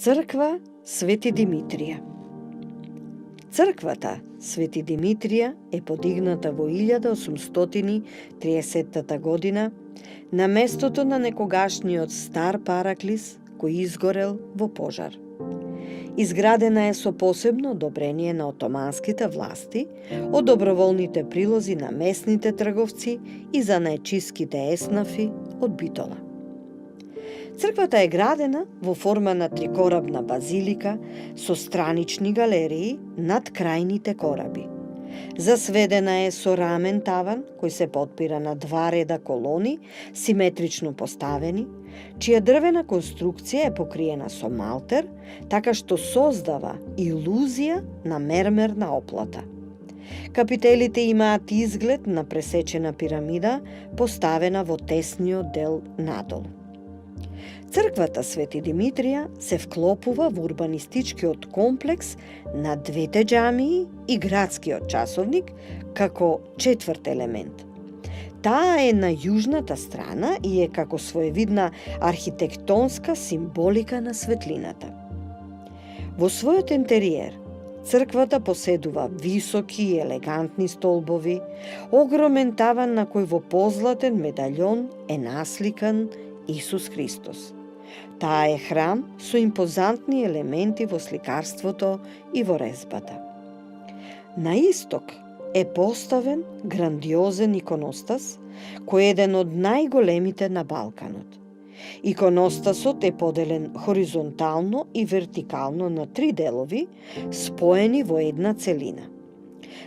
Црква Свети Димитрија. Црквата Свети Димитрија е подигната во 1830 година на местото на некогашниот стар параклис кој изгорел во пожар. Изградена е со посебно одобрение на отоманските власти, од доброволните прилози на местните трговци и занаечиските еснафи од Битола. Црквата е градена во форма на трикорабна базилика со странични галерии над крајните кораби. Засведена е со рамен таван кој се потпира на два реда колони симетрично поставени, чија дрвена конструкција е покриена со малтер, така што создава илузија на мермерна оплата. Капителите имаат изглед на пресечена пирамида поставена во тесниот дел надолу. Црквата Свети Димитрија се вклопува во урбанистичкиот комплекс на двете џамии и градскиот часовник како четврт елемент. Таа е на јужната страна и е како своевидна архитектонска символика на светлината. Во својот интериер, црквата поседува високи и елегантни столбови, огромен таван на кој во позлатен медаљон е насликан Исус Христос. Таа е храм со импозантни елементи во сликарството и во резбата. На исток е поставен грандиозен иконостас, кој е еден од најголемите на Балканот. Иконостасот е поделен хоризонтално и вертикално на три делови, споени во една целина.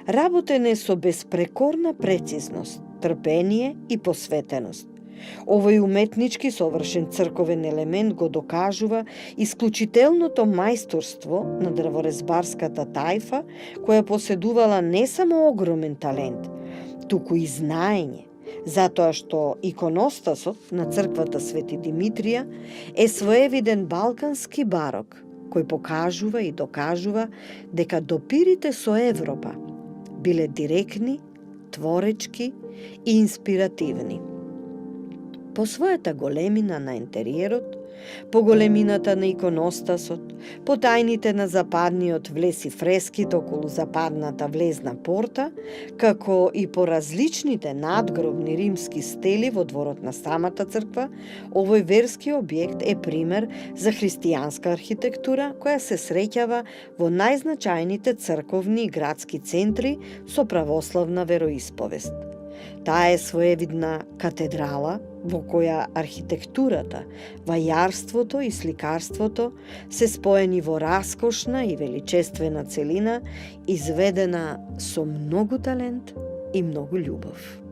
Работен е со безпрекорна прецизност, трпение и посветеност. Овој уметнички совршен црковен елемент го докажува исклучителното мајсторство на дрворезбарската тајфа, која поседувала не само огромен талент, туку и знаење, затоа што иконостасот на црквата Свети Димитрија е своевиден балкански барок, кој покажува и докажува дека допирите со Европа биле директни, творечки и инспиративни. По својата големина на интериерот, по големината на иконостасот, по тајните на западниот влез и фреските околу западната влезна порта, како и по различните надгробни римски стели во дворот на самата црква, овој верски објект е пример за христијанска архитектура која се среќава во најзначајните црковни и градски центри со православна вероисповест. Таа е своевидна катедрала во која архитектурата, вајарството и сликарството се споени во раскошна и величествена целина, изведена со многу талент и многу љубов.